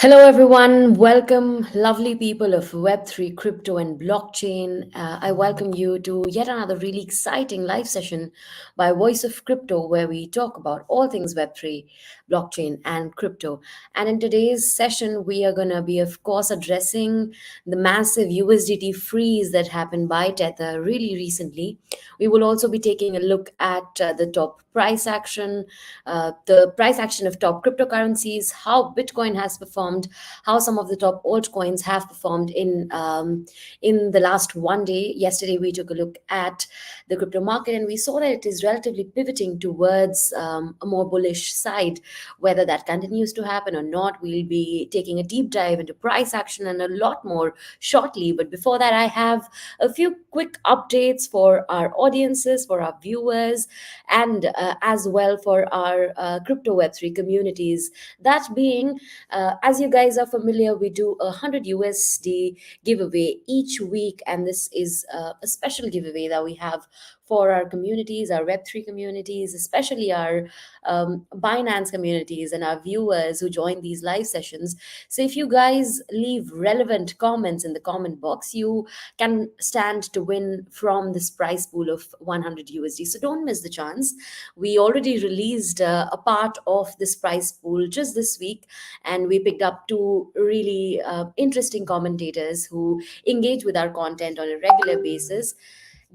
Hello, everyone. Welcome, lovely people of Web3, crypto, and blockchain. I welcome you to yet another really exciting live session by Voice of Crypto, where we talk about all things Web3, blockchain, and crypto. And in today's session, we are going to be, of course, addressing the massive USDT freeze that happened by Tether really recently. We will also be taking a look at the top the price action of top cryptocurrencies, how Bitcoin has performed, how some of the top altcoins have performed in the last one day. Yesterday, we took a look at the crypto market and we saw that it is relatively pivoting towards a more bullish side. Whether that continues to happen or not, we'll be taking a deep dive into price action and a lot more shortly. But before that, I have a few quick updates for our audiences, for our viewers, and as well for our crypto Web3 communities. That being, as you guys are familiar, we do a 100 USD giveaway each week, and this is a special giveaway that we have for our communities, our Web3 communities, especially our Binance communities and our viewers who join these live sessions. So if you guys leave relevant comments in the comment box, you can stand to win from this prize pool of 100 USD. So don't miss the chance. We already released a part of this prize pool just this week, and we picked up two really interesting commentators who engage with our content on a regular basis.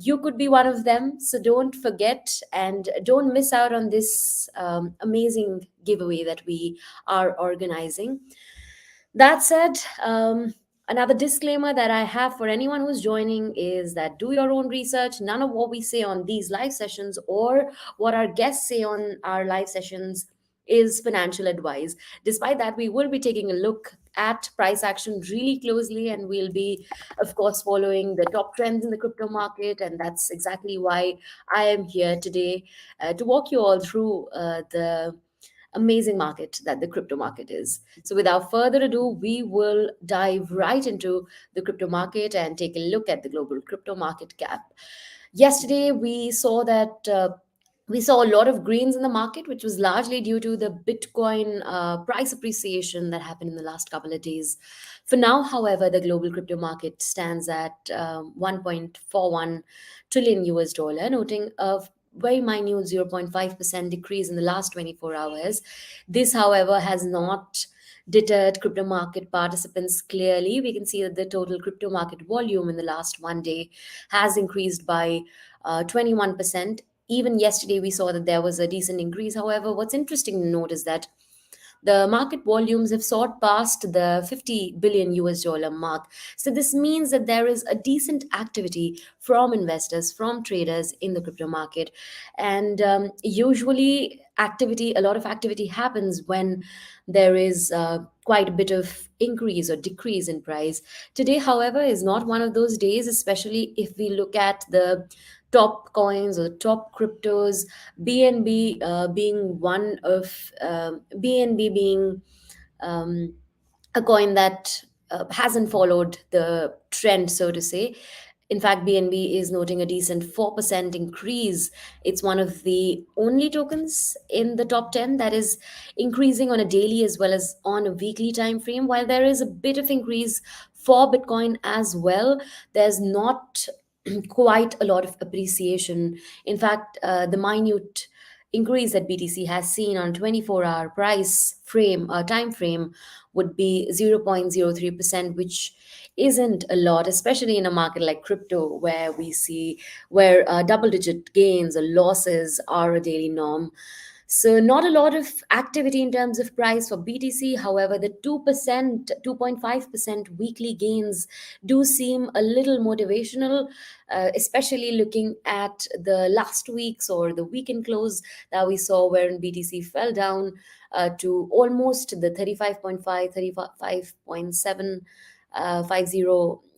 You could be one of them, so don't forget and don't miss out on this amazing giveaway that we are organizing. That said, another disclaimer that I have for anyone who's joining is that do your own research. None of what we say on these live sessions or what our guests say on our live sessions is financial advice. Despite that, we will be taking a look at price action really closely, and we'll be, of course, following the top trends in the crypto market. And that's exactly why I am here today to walk you all through the amazing market that the crypto market is. So, without further ado, we will dive right into the crypto market and take a look at the global crypto market cap. Yesterday, we saw a lot of greens in the market, which was largely due to the Bitcoin price appreciation that happened in the last couple of days. For now, however, the global crypto market stands at 1.41 trillion US dollar, noting a very minute 0.5% decrease in the last 24 hours. This, however, has not deterred crypto market participants clearly. We can see that the total crypto market volume in the last one day has increased by 21%. Even yesterday, we saw that there was a decent increase. However, what's interesting to note is that the market volumes have soared past the 50 billion US dollar mark. So, this means that there is a decent activity from investors, from traders in the crypto market. And usually, a lot of activity happens when there is quite a bit of increase or decrease in price. Today, however, is not one of those days, especially if we look at the top coins or top cryptos. BNB being one of BNB being um, a coin that hasn't followed the trend, so to say. In fact, BNB is noting a decent 4% increase. It's one of the only tokens in the top 10 that is increasing on a daily as well as on a weekly time frame. While there is a bit of increase for Bitcoin as well, there's not quite a lot of appreciation. In fact, the minute increase that BTC has seen on 24-hour time frame would be 0.03%, which isn't a lot, especially in a market like crypto where we see where double digit gains or losses are a daily norm. So not a lot of activity in terms of price for BTC. However, the 2%, 2.5% weekly gains do seem a little motivational, especially looking at the last week's or the weekend close that we saw wherein BTC fell down to almost the 35.5, 35.7 50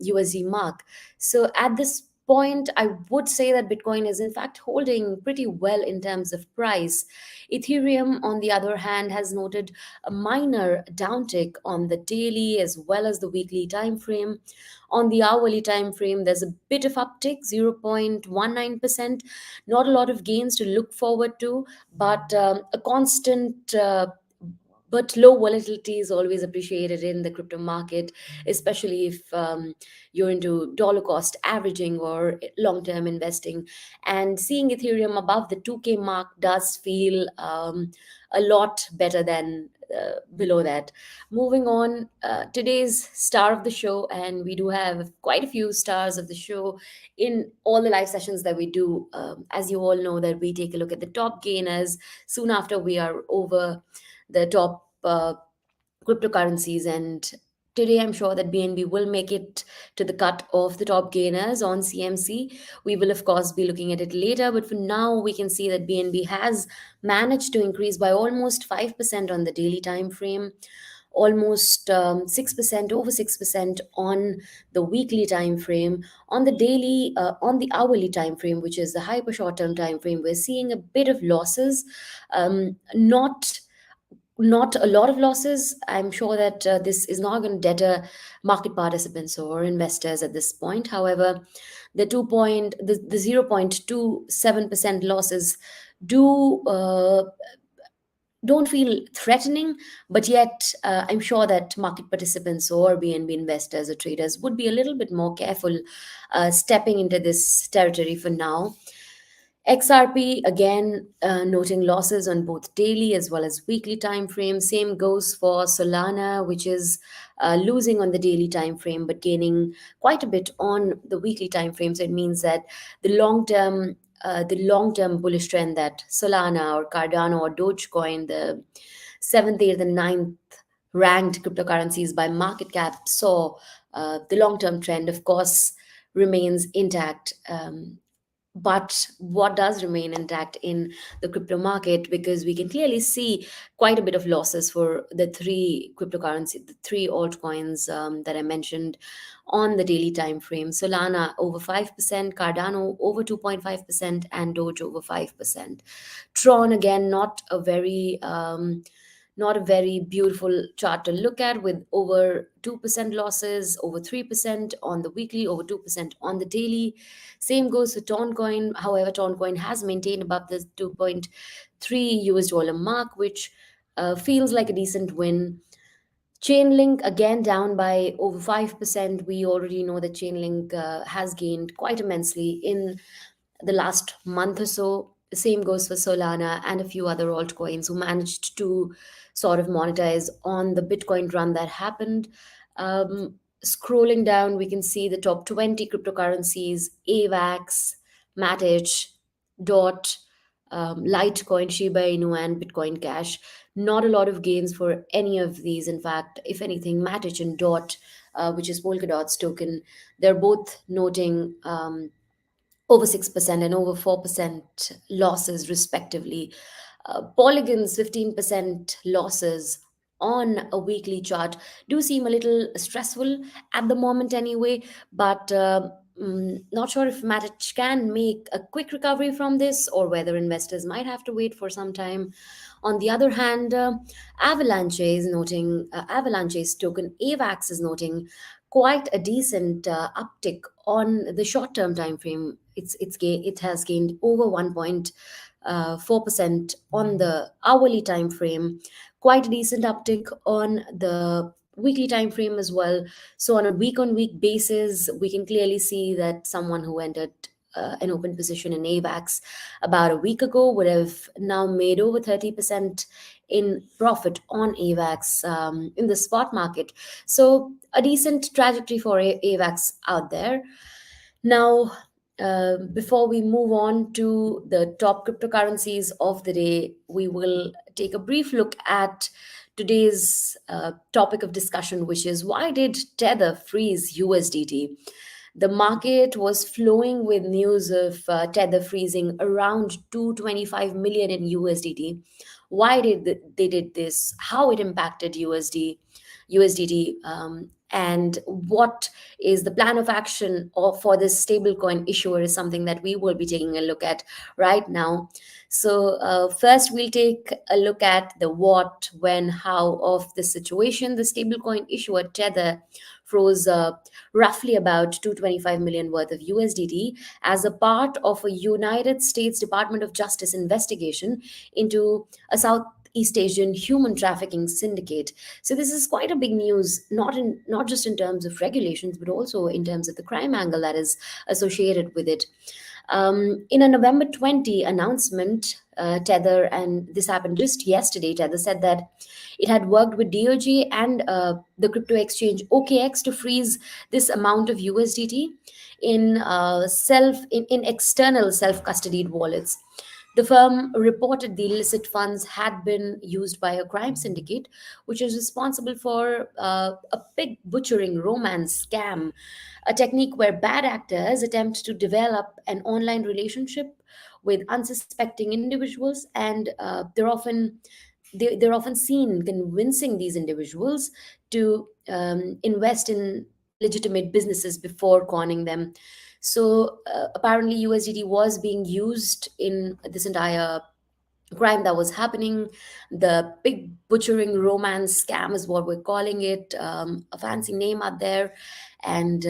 USD mark. So at this point, I would say that Bitcoin is in fact holding pretty well in terms of price. Ethereum, on the other hand, has noted a minor downtick on the daily as well as the weekly time frame. On the hourly time frame, there's a bit of uptick, 0.19%. Not a lot of gains to look forward to, but a constant But low volatility is always appreciated in the crypto market, especially if you're into dollar cost averaging or long term investing. And seeing Ethereum above the 2K mark does feel a lot better than below that. Moving on, today's star of the show, and we do have quite a few stars of the show in all the live sessions that we do. As you all know, that we take a look at the top gainers soon after we are over the top cryptocurrencies. And today, I'm sure that BNB will make it to the cut of the top gainers on CMC. We will, of course, be looking at it later, but for now, we can see that BNB has managed to increase by almost 5% on the daily time frame, almost 6%, over 6% on the weekly time frame. On the daily, on the hourly time frame, which is the hyper short term time frame, we're seeing a bit of losses. Not a lot of losses. I'm sure that this is not going to deter market participants or investors at this point. However, the 0.27% losses do don't feel threatening, but yet I'm sure that market participants or BNB investors or traders would be a little bit more careful stepping into this territory for now. XRP again noting losses on both daily as well as weekly time frame. Same goes for Solana, which is losing on the daily time frame but gaining quite a bit on the weekly time frame. So it means that the long term bullish trend that Solana or Cardano or Dogecoin, the seventh, eighth, and ninth ranked cryptocurrencies by market cap, saw, the long term trend, of course, remains intact. But what does remain intact in the crypto market, because we can clearly see quite a bit of losses for the three cryptocurrency, the three altcoins that I mentioned on the daily time frame. Solana over 5%, Cardano over 2.5%, and Doge over 5%. Tron again, not a very beautiful chart to look at, with over 2% losses, over 3% on the weekly, over 2% on the daily. Same goes for Toncoin. However, Toncoin has maintained above the 2.3 US dollar mark, which feels like a decent win. Chainlink again down by over 5%. We already know that Chainlink has gained quite immensely in the last month or so. Same goes for Solana and a few other altcoins who managed to sort of monetize on the Bitcoin run that happened. Scrolling down, we can see the top 20 cryptocurrencies: AVAX, Matic, DOT, Litecoin, Shiba Inu, and Bitcoin Cash. Not a lot of gains for any of these. In fact, if anything, Matic and DOT, which is Polkadot's token, they're both noting over 6% and over 4% losses, respectively. Polygon's 15% losses on a weekly chart do seem a little stressful at the moment, anyway, but not sure if Matic can make a quick recovery from this or whether investors might have to wait for some time. On the other hand, Avalanche's token AVAX is noting quite a decent uptick on the short term time frame. It has gained over 1.4% on the hourly time frame, quite a decent uptick on the weekly time frame as well. So on week basis, we can clearly see that someone who entered an open position in AVAX about a week ago would have now made over 30% in profit on AVAX in the spot market. So a decent trajectory for AVAX out there. Now, before we move on to the top cryptocurrencies of the day, we will take a brief look at today's topic of discussion, which is, why did Tether freeze USDT? The market was flowing with news of Tether freezing around 225 million in USDT. Why they did this? How it impacted USDT, and what is the plan of action for this stablecoin issuer is something that we will be taking a look at right now. So first, we'll take a look at the what, when, how of the situation. The stablecoin issuer Tether froze roughly about 225 million worth of USDT as a part of a United States Department of Justice investigation into a South East Asian human trafficking syndicate. So this is quite a big news, not just in terms of regulations, but also in terms of the crime angle that is associated with it. In a November 20 announcement, Tether, and this happened just yesterday, Tether said that it had worked with DOJ and the crypto exchange OKX to freeze this amount of USDT in external self-custodied wallets. The firm reported the illicit funds had been used by a crime syndicate, which is responsible for a pig butchering romance scam, a technique where bad actors attempt to develop an online relationship with unsuspecting individuals, and they're often seen convincing these individuals to invest in illegitimate businesses before conning them. So apparently, USDT was being used in this entire crime that was happening. The pig butchering romance scam is what we're calling it, a fancy name out there. And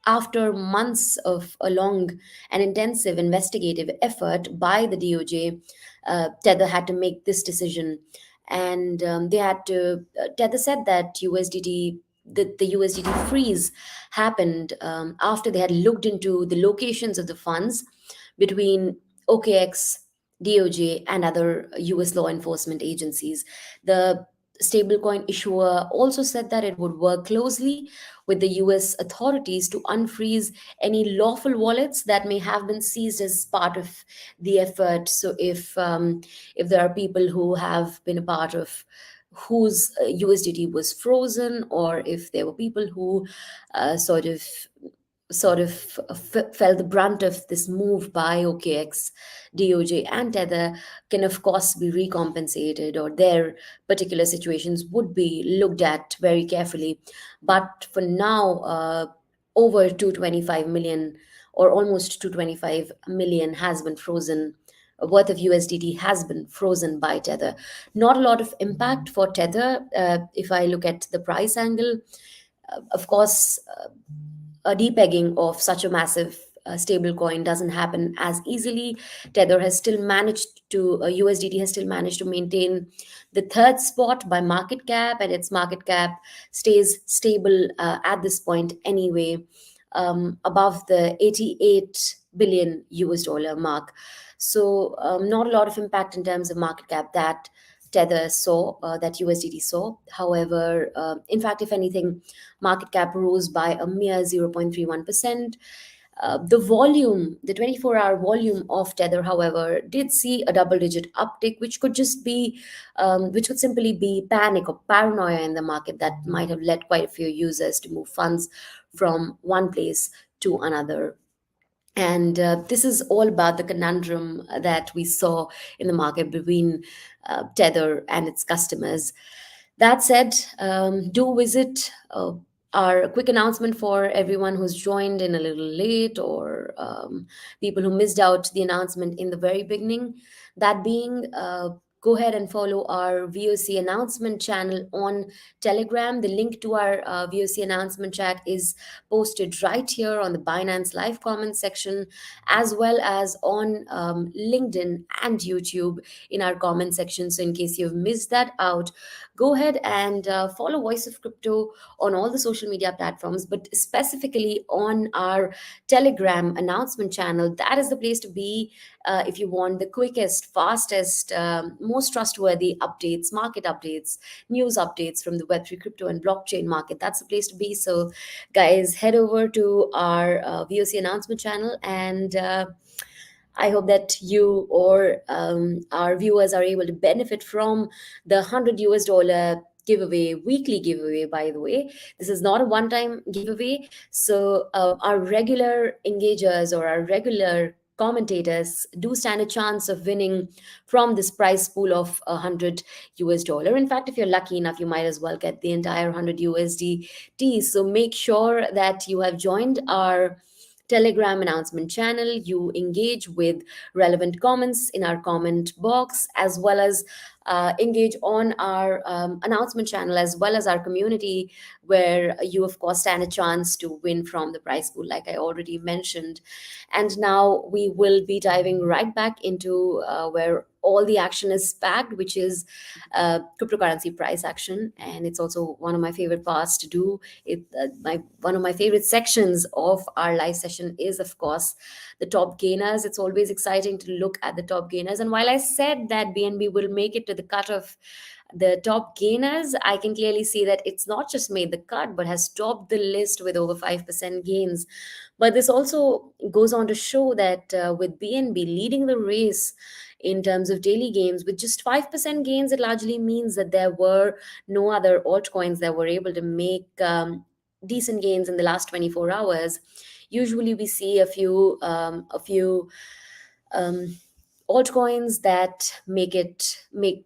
after months of a long and intensive investigative effort by the DOJ, Tether had to make this decision. And Tether said that the USDT freeze happened after they had looked into the locations of the funds between OKX, DOJ, and other US law enforcement agencies. The stablecoin issuer also said that it would work closely with the US authorities to unfreeze any lawful wallets that may have been seized as part of the effort. So if there are people who have been a part of whose USDT was frozen, or if there were people who uh, sort of felt the brunt of this move by OKX, DOJ, and Tether, can of course be recompensated, or their particular situations would be looked at very carefully. But for now, over 225 million, or almost 225 million, has been frozen. Worth of USDT has been frozen by Tether. Not a lot of impact for Tether if I look at the price angle. Of course, a depegging of such a massive stable coin doesn't happen as easily. Tether has still managed to, USDT has still managed to maintain the third spot by market cap, and its market cap stays stable at this point anyway, above the 88 billion US dollar mark. So, not a lot of impact in terms of market cap that Tether saw, that USDT saw. However, in fact, if anything, market cap rose by a mere 0.31%. The 24-hour volume of Tether, however, did see a double-digit uptick, which could simply be panic or paranoia in the market that might have led quite a few users to move funds from one place to another. And this is all about the conundrum that we saw in the market between Tether and its customers. That said, do visit our quick announcement for everyone who's joined in a little late, or people who missed out the announcement in the very beginning. That being, go ahead and follow our VOC announcement channel on Telegram. The link to our VOC announcement chat is posted right here on the Binance Live comment section, as well as on LinkedIn and YouTube in our comment section. So, in case you've missed that out, go ahead and follow Voice of Crypto on all the social media platforms, but specifically on our Telegram announcement channel. That is the place to be if you want the quickest, fastest, most trustworthy updates, market updates, news updates from the Web3 crypto and blockchain market. That's the place to be. So, guys, head over to our VOC announcement channel, and I hope that you or our viewers are able to benefit from the 100 US dollar giveaway, weekly giveaway, by the way. This is not a one time giveaway. So, our regular engagers or our regular commentators do stand a chance of winning from this prize pool of 100 US dollar. In fact, if you're lucky enough, you might as well get the entire 100 USDT. So make sure that you have joined our Telegram announcement channel. You engage with relevant comments in our comment box, as well as engage on our announcement channel, as well as our community, where you, of course, stand a chance to win from the prize pool, like I already mentioned. And now we will be diving right back into where all the action is packed, which is cryptocurrency price action, and it's also one of my favorite parts to do. My one of my favorite sections of our live session is, of course, the top gainers. It's always exciting to look at the top gainers, and while I said that BNB will make it to the cut of the top gainers, I can clearly see that it's not just made the cut, but has topped the list with over 5% gains. But this also goes on to show that with BNB leading the race in terms of daily gains, with just 5% gains, it largely means that there were no other altcoins that were able to make decent gains in the last 24 hours. Usually, we see a few um, altcoins that make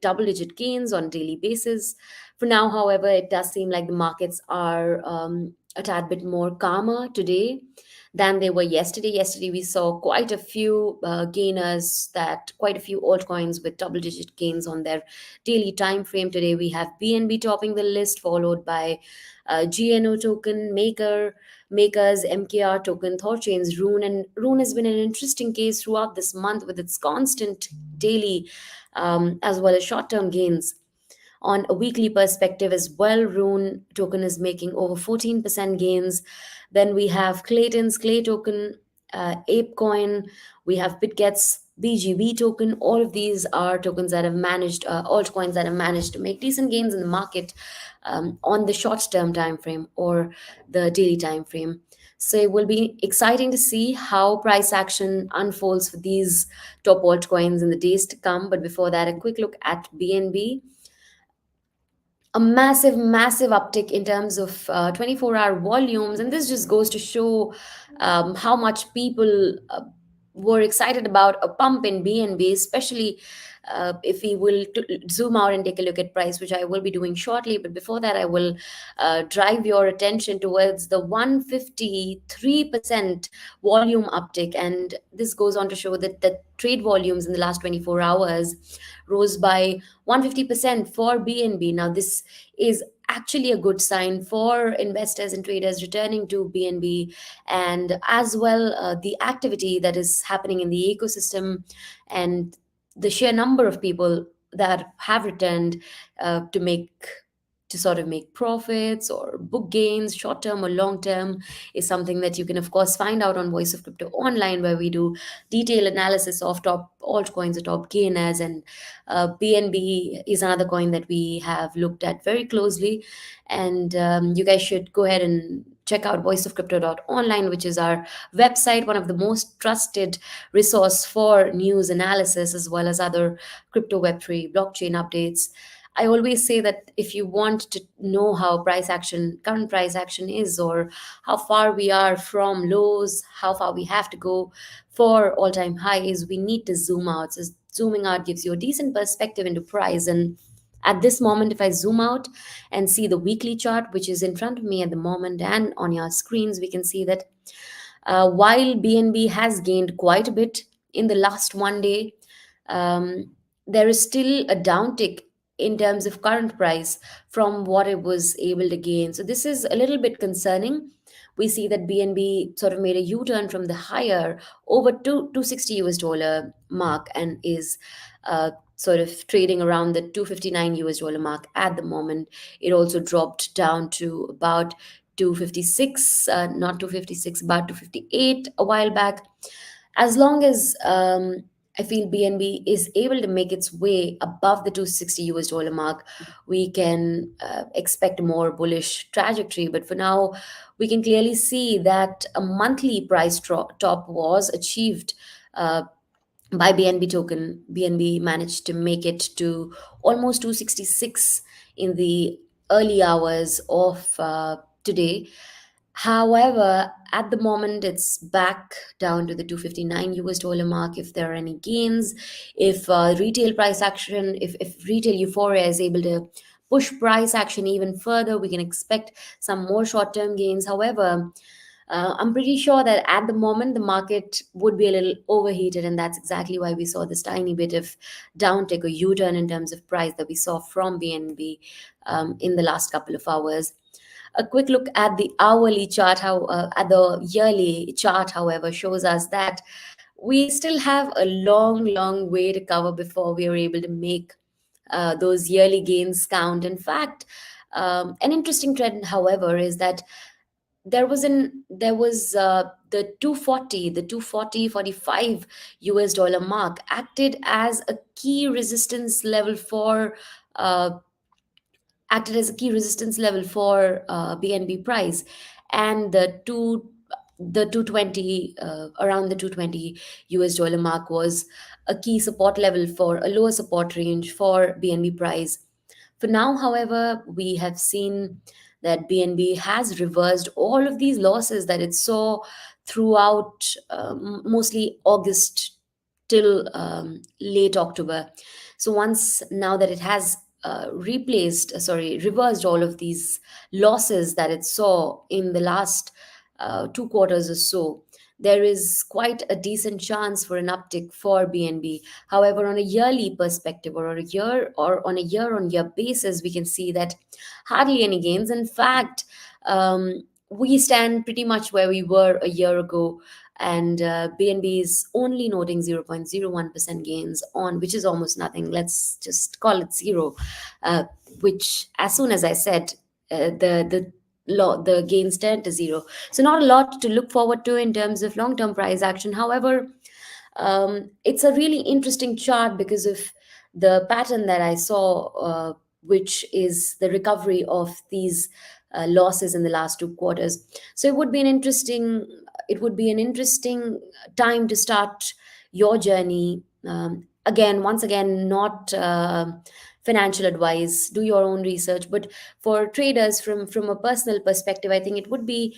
double digit gains on a daily basis. For now, however, it does seem like the markets are a tad bit more calmer today than they were yesterday. Yesterday we saw quite a few gainers, that quite a few altcoins with double digit gains on their daily time frame. Today we have BNB topping the list, followed by GNO token, Makers, MKR token, Thorchain's Rune. And Rune has been an interesting case throughout this month with its constant daily as well as short term gains. On a weekly perspective as well, Rune token is making over 14% gains. Then we have Clayton's Clay token, ApeCoin, we have BitGet's BGB token. All of these are tokens that have managed, altcoins that have managed to make decent gains in the market on the short term time frame or the daily time frame. So it will be exciting to see how price action unfolds for these top altcoins in the days to come. But before that, a quick look at BNB. A massive uptick in terms of 24-hour volumes, and this just goes to show how much people were excited about a pump in BNB, especially if we will zoom out and take a look at price, which I will be doing shortly. But before that, I will drive your attention towards the 153% volume uptick, and this goes on to show that the trade volumes in the last 24 hours rose by 150% for BNB. Now, this is actually a good sign for investors and traders returning to BNB, and as well the activity that is happening in the ecosystem and the sheer number of people that have returned to make to sort of make profits or book gains, short term or long term, is something that you can, of course, find out on Voice of Crypto Online, where we do detailed analysis of top altcoins or top gainers. And BNB is another coin that we have looked at very closely. And you guys should go ahead and check out voiceofcrypto.online, which is our website, one of the most trusted resource for news analysis as well as other crypto, Web3, blockchain updates. I always say that if you want to know how current price action is, or how far we are from lows, how far we have to go for all-time highs, we need to zoom out. So zooming out gives you a decent perspective into price. And at this moment, if I zoom out and see the weekly chart, which is in front of me at the moment and on your screens, we can see that while BNB has gained quite a bit in the last one day, um, there is still a downtick in terms of current price from what it was able to gain. So this is a little bit concerning. We see that BNB sort of made a U-turn from the higher over to 260 US dollar mark, and is sort of trading around the 259 US dollar mark at the moment. It also dropped down to about 256, not 256, about 258 a while back. As long as I feel BNB is able to make its way above the 260 US dollar mark, we can expect a more bullish trajectory. But for now, we can clearly see that a monthly price top was achieved by BNB token. BNB managed to make it to almost 266 in the early hours of today. However, at the moment, it's back down to the 259 US dollar mark. If there are any gains, if retail price action, if retail euphoria is able to push price action even further, we can expect some more short term gains. However, I'm pretty sure that at the moment the market would be a little overheated, and that's exactly why we saw this tiny bit of downtick or U-turn in terms of price that we saw from BNB in the last couple of hours. A quick look at the hourly chart, how at the yearly chart, however, shows us that we still have a long, long way to cover before we are able to make those yearly gains count. In fact, an interesting trend, however, is that there was the 240 US dollar mark acted as a key resistance level for uh, BNB price, and the 220 around the 220 US dollar mark was a key support level for a lower support range for BNB price. For now, however, we have seen that BNB has reversed all of these losses that it saw throughout mostly August till late October. So once now that it has reversed all of these losses that it saw in the last 2 quarters or so, there is quite a decent chance for an uptick for BNB. However, on a yearly perspective, or on a year-on-year basis, we can see that hardly any gains. In fact, we stand pretty much where we were a year ago, and BNB is only noting 0.01% gains on, which is almost nothing. Let's just call it zero, uh, which, as soon as I said, the gains turned to zero. So not a lot to look forward to in terms of long-term price action. However, it's a really interesting chart because of the pattern that I saw, which is the recovery of these losses in the last 2 quarters. So it would be an interesting time to start your journey. Once again, not financial advice. Do your own research, but for traders, from a personal perspective, I think it would be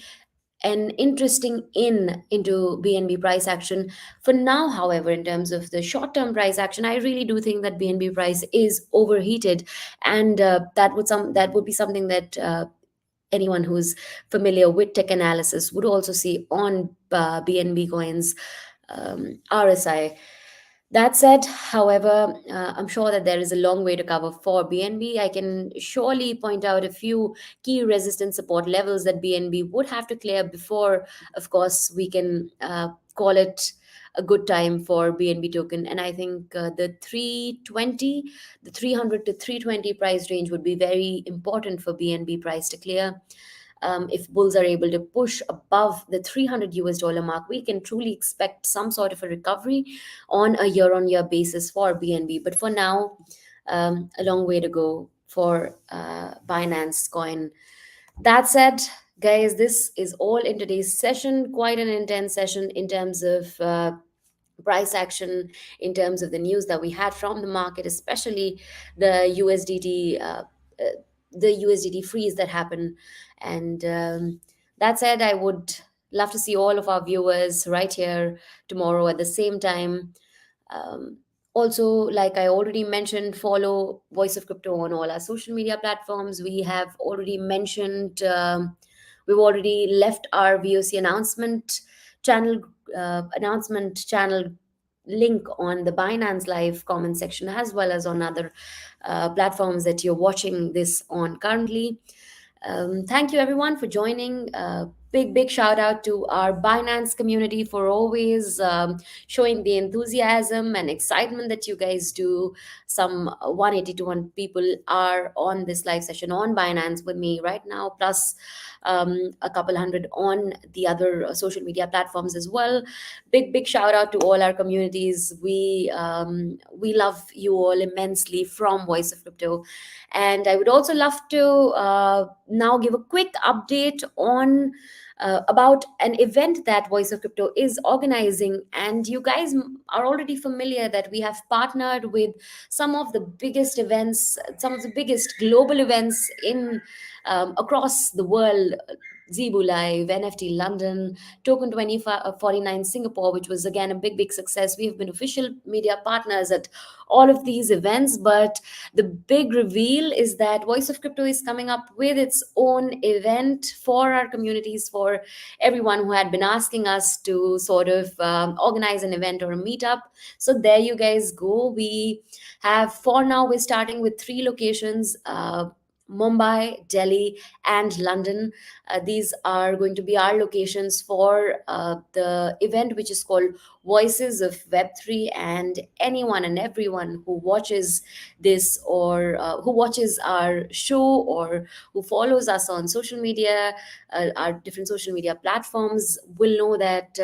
an interesting into BNB price action. For now, however, in terms of the short-term price action, I really do think that BNB price is overheated, and that would be something that anyone who's familiar with tech analysis would also see on BNB coins RSI. That said, however, I'm sure that there is a long way to cover for BNB. I can surely point out a few key resistance support levels that BNB would have to clear before, of course, we can call it a good time for BNB token. And I think the 300 to 320 price range would be very important for BNB price to clear. If bulls are able to push above the 300 US dollar mark, we can truly expect some sort of a recovery on a year basis for BNB. But for now, a long way to go for Binance coin. That said, guys, this is all in today's session. Quite an intense session in terms of price action, in terms of the news that we had from the market, especially the USDT, the USDT freeze that happened. And that said, I would love to see all of our viewers right here tomorrow at the same time. Also, like I already mentioned, follow Voice of Crypto on all our social media platforms. We have already mentioned, we've already left our VOC channel announcement channel link on the Binance Live comment section, as well as on other platforms that you're watching this on currently. Thank you everyone for joining. Big shout out to our Binance community for always showing the enthusiasm and excitement that you guys do. Some 181 people are on this live session on Binance with me right now, plus a couple hundred on the other social media platforms as well. Big shout out to all our communities. We love you all immensely from Voice of Crypto. And I would also love to now give a quick update on about an event that Voice of Crypto is organizing. And you guys are already familiar that we have partnered with some of the biggest events, some of the biggest global events in across the world. Zebu Live, NFT London, Token 2049 Singapore, which was again a big success. We have been official media partners at all of these events, but the big reveal is that Voice of Crypto is coming up with its own event for our communities, for everyone who had been asking us to sort of organize an event or a meetup. So there you guys go. We have, for now, we're starting with 3 locations. Mumbai, Delhi, and London. These are going to be our locations for the event, which is called Voices of Web3. And anyone and everyone who watches this, or who watches our show, or who follows us on social media, our different social media platforms, will know that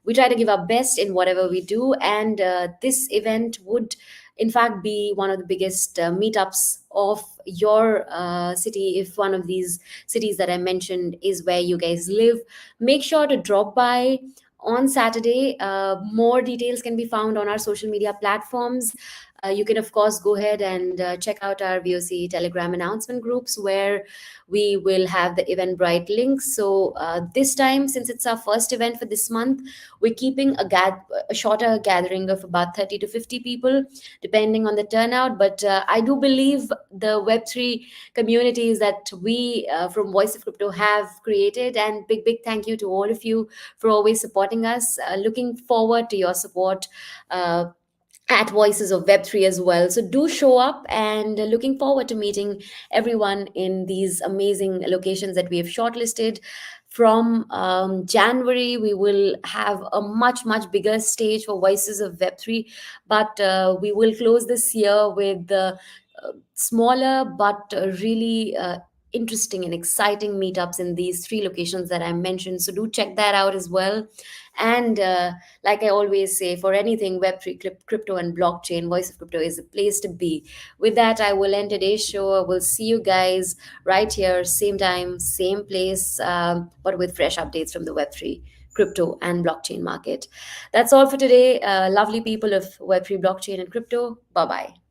we try to give our best in whatever we do. And this event would, in fact, be one of the biggest meetups of your city. If one of these cities that I mentioned is where you guys live, make sure to drop by on Saturday. More details can be found on our social media platforms. You can, of course, go ahead and check out our VOC Telegram announcement groups, where we will have the Eventbrite links. So this time, since it's our first event for this month, we're keeping a shorter gathering of about 30 to 50 people, depending on the turnout. But I do believe the Web3 communities that we from Voice of Crypto have created. And big, big thank you to all of you for always supporting us. Looking forward to your support. At Voices of Web3 as well. So do show up, and looking forward to meeting everyone in these amazing locations that we have shortlisted. From January, we will have a much, much bigger stage for Voices of Web3, but we will close this year with the smaller but really interesting and exciting meetups in these three locations that I mentioned. So do check that out as well. And like I always say, for anything Web3, crypto, and blockchain, Voice of Crypto is a place to be. With that, I will end today's show. I will see you guys right here, same time, same place, but with fresh updates from the Web3, crypto, and blockchain market. That's all for today. Lovely people of Web3, blockchain, and crypto. Bye bye.